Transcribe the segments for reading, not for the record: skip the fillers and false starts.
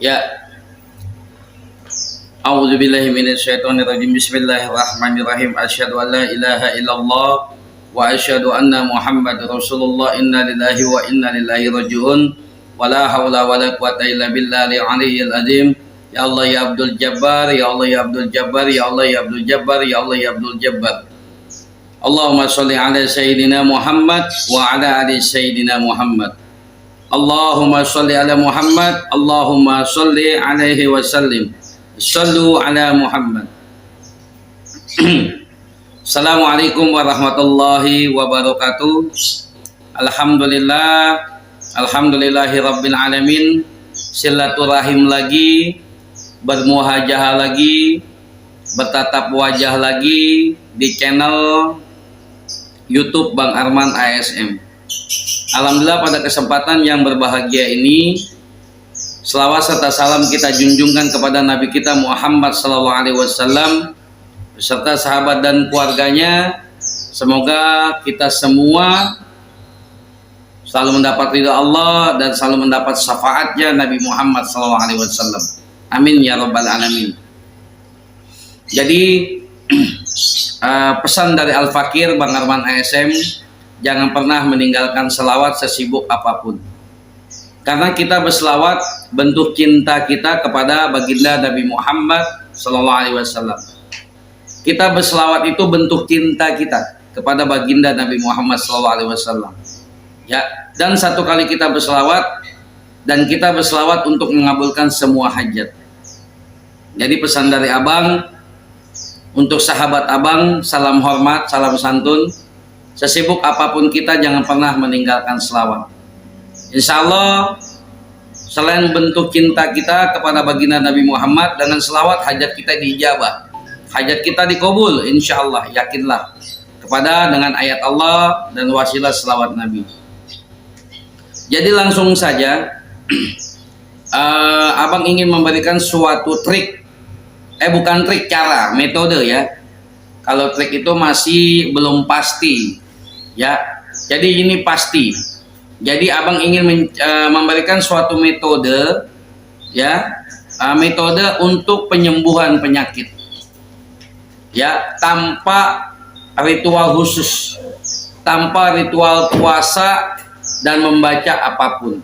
Ya, a'udzubillahi minasyaitonirrajim. Bismillahirrahmanirrahim. Asyhadu an la ilaha illallah wa asyhadu anna Muhammadar Rasulullah. Inna lillahi wa inna ilaihi raji'un. Wala haula wala quwata illa billahil aliyyil azim. Ya Allah ya Abdul Jabbar, ya Allah ya Abdul Jabbar, ya Allah ya Abdul Jabbar, ya Allah ya Abdul Jabbar. Allahumma shalli ala sayyidina Muhammad wa ala ali sayyidina Muhammad. Allahumma sholli ala Muhammad, Allahumma sholli alaihi wasallim. Shallu ala Muhammad. Assalamualaikum warahmatullahi wabarakatuh. Alhamdulillah, alhamdulillahi rabbil alamin. Silaturahim lagi, bermuhajah lagi, bertatap wajah lagi di channel YouTube Bang Arman ASM. Alhamdulillah, pada kesempatan yang berbahagia ini, selawat serta salam kita junjungkan kepada Nabi kita Muhammad SAW beserta sahabat dan keluarganya. Semoga kita semua selalu mendapat ridha Allah dan selalu mendapat syafaatnya Nabi Muhammad SAW. Amin ya rabbal alamin. Jadi pesan dari Al Fakir Bang Arman ASM, jangan pernah meninggalkan selawat sesibuk apapun. Karena kita berselawat bentuk cinta kita kepada baginda Nabi Muhammad SAW. Kita berselawat itu bentuk cinta kita kepada baginda Nabi Muhammad SAW. Ya, dan satu kali kita berselawat, dan kita berselawat untuk mengabulkan semua hajat. Jadi pesan dari abang untuk sahabat abang, salam hormat, salam santun. Sesibuk apapun kita, jangan pernah meninggalkan selawat. Insya Allah, selain bentuk cinta kita kepada baginda Nabi Muhammad, dengan selawat hajat kita diijabah, hajat kita dikabul. Insya Allah, yakinlah kepada dengan ayat Allah dan wasilah selawat Nabi. Jadi langsung saja, abang ingin memberikan suatu trik, bukan trik, cara, metode ya. Kalau trik itu masih belum pasti. Ya, jadi ini pasti. Jadi abang ingin memberikan suatu metode, ya, metode untuk penyembuhan penyakit, ya, tanpa ritual khusus, tanpa ritual puasa dan membaca apapun.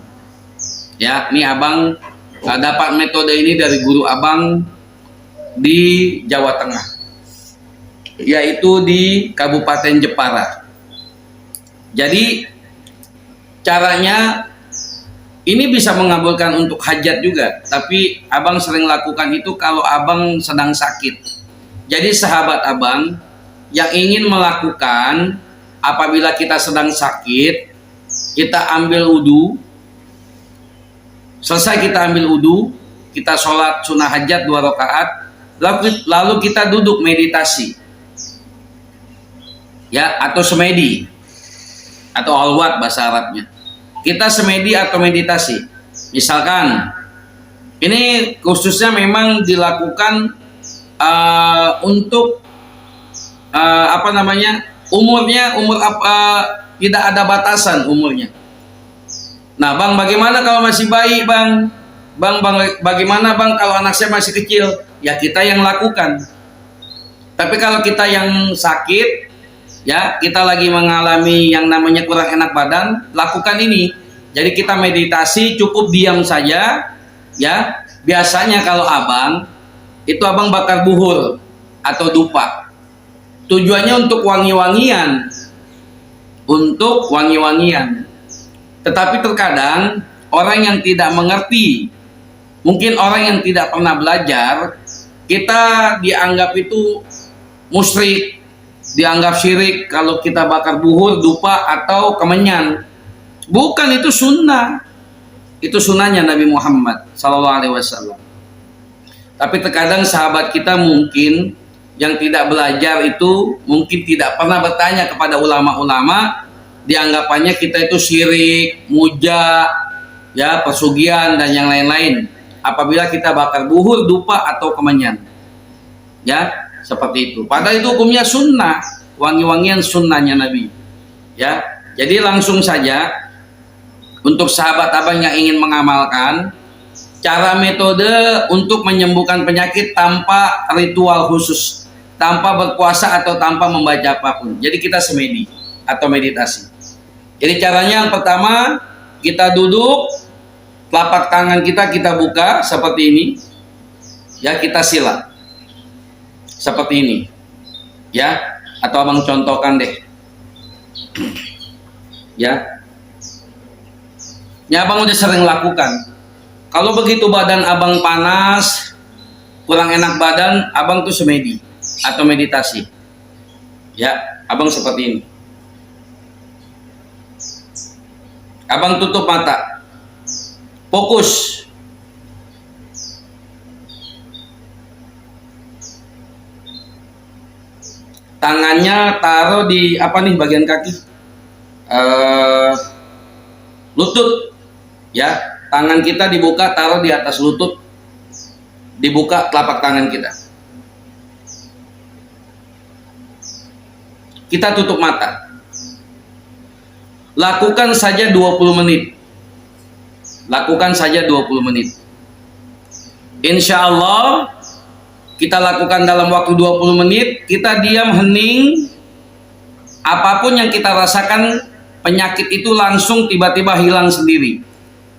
Ya, ini abang dapat metode ini dari guru abang di Jawa Tengah, yaitu di Kabupaten Jepara. Jadi caranya ini bisa mengabulkan untuk hajat juga, tapi abang sering lakukan itu kalau abang sedang sakit. Jadi sahabat abang yang ingin melakukan, apabila kita sedang sakit, kita ambil wudu, selesai kita ambil wudu, kita sholat sunnah hajat 2 rakaat, lalu kita duduk meditasi, ya, atau semedi, atau halwat bahasa Arabnya. Kita semedi atau meditasi. Misalkan ini khususnya memang dilakukan untuk umurnya, tidak ada batasan umurnya. Nah, bang, bagaimana kalau masih bayi, bang? Bang, bagaimana bang kalau anak saya masih kecil? Ya, kita yang lakukan. Tapi kalau kita yang sakit, ya, kita lagi mengalami yang namanya kurang enak badan, lakukan ini. Jadi kita meditasi, cukup diam saja, ya. Biasanya kalau abang itu abang bakar buhur atau dupa. Tujuannya untuk wangi-wangian, Tetapi terkadang orang yang tidak mengerti, mungkin orang yang tidak pernah belajar, kita dianggap itu musyrik, dianggap syirik kalau kita bakar buhur, dupa, atau kemenyan. Bukan, itu sunnah. Itu sunnahnya Nabi Muhammad SAW. Tapi terkadang sahabat kita mungkin yang tidak belajar itu mungkin tidak pernah bertanya kepada ulama-ulama, dianggapannya kita itu syirik, muja, ya, pesugihan dan yang lain-lain apabila kita bakar buhur, dupa, atau kemenyan. Ya, seperti itu. Padahal itu hukumnya sunnah, wangi-wangian sunnahnya Nabi. Ya, jadi langsung saja untuk sahabat abang yang ingin mengamalkan, cara metode untuk menyembuhkan penyakit tanpa ritual khusus, tanpa berpuasa atau tanpa membaca apapun. Jadi kita semedi atau meditasi. Jadi caranya yang pertama, kita duduk, telapak tangan kita buka seperti ini. Ya, kita sila. Seperti ini. Ya, atau abang contohkan deh. Ya. Ya, abang udah sering lakukan. Kalau begitu badan abang panas, kurang enak badan, abang tuh semedi atau meditasi. Ya, abang seperti ini. Abang tutup mata. Fokus. Tangannya taruh di apa nih bagian kaki? Lutut. Ya. Tangan kita dibuka, taruh di atas lutut, dibuka telapak tangan kita. Kita tutup mata. Lakukan saja 20 menit. Lakukan saja 20 menit. Insya Allah, kita lakukan dalam waktu 20 menit, kita diam hening, apapun yang kita rasakan, penyakit itu langsung tiba-tiba hilang sendiri.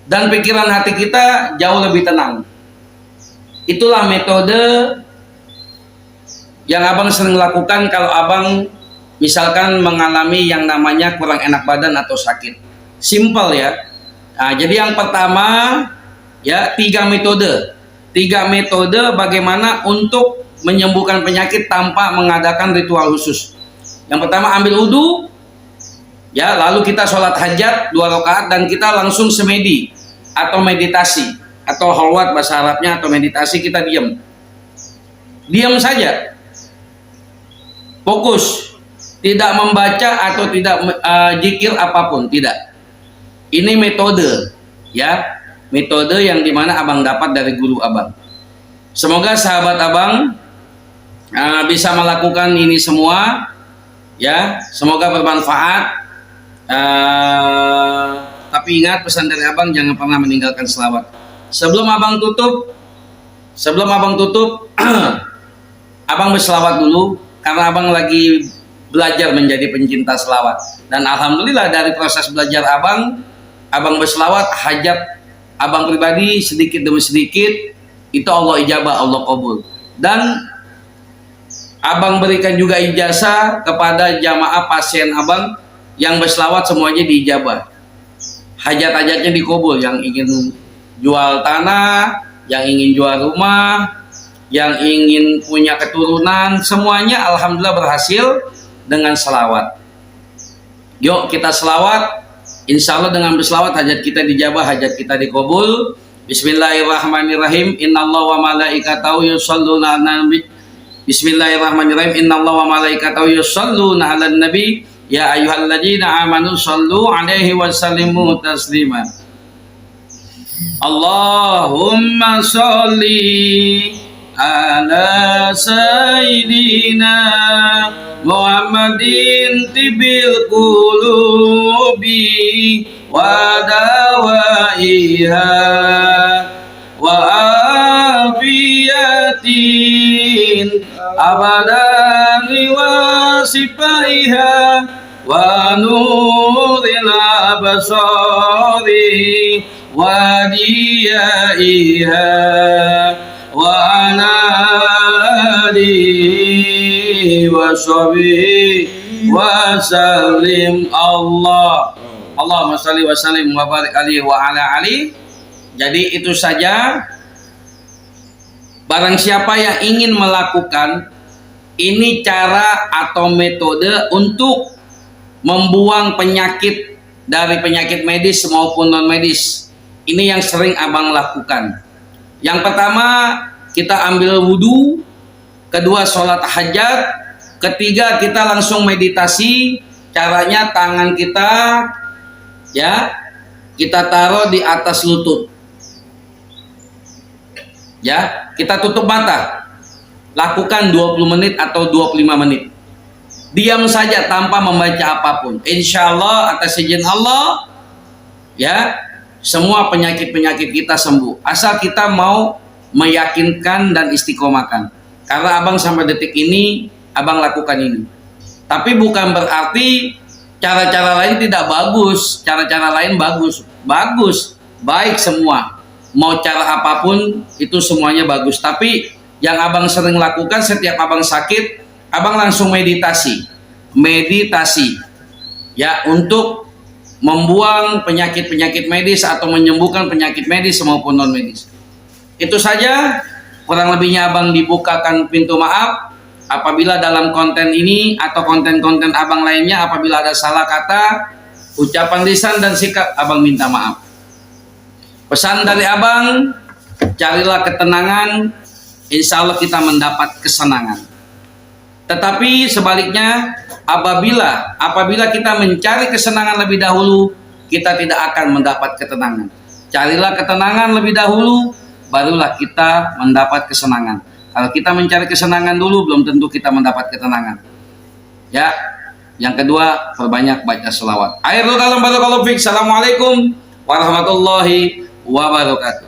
Dan pikiran hati kita jauh lebih tenang. Itulah metode yang abang sering lakukan kalau abang misalkan mengalami yang namanya kurang enak badan atau sakit. Simple ya. Nah, jadi yang pertama ya 3 metode. 3 metode bagaimana untuk menyembuhkan penyakit tanpa mengadakan ritual khusus. Yang pertama ambil wudhu. Ya, lalu kita sholat hajat 2 rakaat dan kita langsung semedi atau meditasi atau khalwat bahasa Arabnya atau meditasi, kita diam saja, fokus, tidak membaca atau tidak zikir apapun, tidak. Ini metode ya, metode yang dimana abang dapat dari guru abang. Semoga sahabat abang bisa melakukan ini semua ya, semoga bermanfaat. Tapi ingat pesan dari abang, jangan pernah meninggalkan selawat. Sebelum abang tutup abang berselawat dulu, karena abang lagi belajar menjadi pencinta selawat. Dan alhamdulillah dari proses belajar abang berselawat, hajat abang pribadi sedikit demi sedikit itu Allah ijabah, Allah kabul. Dan abang berikan juga ijazah kepada jamaah pasien abang yang berselawat, semuanya diijabah. Hajat-hajatnya dikabul, yang ingin jual tanah, yang ingin jual rumah, yang ingin punya keturunan, semuanya alhamdulillah berhasil dengan selawat. Yuk kita selawat, insya Allah dengan berselawat hajat kita dijabah, hajat kita dikabul. Bismillahirrahmanirrahim. Innallaha wa malaikatahu yusholluna 'alan nabi. Bismillahirrahmanirrahim. Innallaha wa malaikatahu yusholluna 'alan nabi. Ya ayyuhalladzina amanu shallu 'alaihi wa sallimu taslima. Allahumma sholli ala sayyidina Muhammadin tibil qulubi wa dawaiha wa afiyatin abadan wa sifaiha wa nuril absari wa diyaiha wa anadi wa sahbi wa salim. Allahumma salli wa sallim wa barik alaihi wa ala ali. Jadi itu saja. Barang siapa yang ingin melakukan ini, cara atau metode untuk membuang penyakit dari penyakit medis maupun non medis, ini yang sering abang lakukan. Yang pertama kita ambil wudhu, kedua sholat hajat, ketiga kita langsung meditasi. Caranya tangan kita ya kita taruh di atas lutut ya, kita tutup mata, lakukan 20 menit atau 25 menit, diam saja tanpa membaca apapun. Insya Allah atas izin Allah ya, semua penyakit-penyakit kita sembuh. Asal kita mau meyakinkan dan istiqomahkan. Karena abang sampai detik ini, abang lakukan ini. Tapi bukan berarti cara-cara lain tidak bagus. Cara-cara lain bagus. Bagus, baik semua. Mau cara apapun, itu semuanya bagus. Tapi yang abang sering lakukan setiap abang sakit, abang langsung meditasi. Meditasi. Ya, untuk membuang penyakit-penyakit medis atau menyembuhkan penyakit medis maupun non medis. Itu saja, kurang lebihnya abang dibukakan pintu maaf. Apabila dalam konten ini atau konten-konten abang lainnya apabila ada salah kata, ucapan lisan dan sikap, abang minta maaf. Pesan dari abang, carilah ketenangan, insya Allah kita mendapat kesenangan. Tetapi sebaliknya, apabila kita mencari kesenangan lebih dahulu, kita tidak akan mendapat ketenangan. Carilah ketenangan lebih dahulu, barulah kita mendapat kesenangan. Kalau kita mencari kesenangan dulu, belum tentu kita mendapat ketenangan. Ya, yang kedua, perbanyak baca selawat. Akhirul kalam barakallahu fiik. Assalamualaikum warahmatullahi wabarakatuh.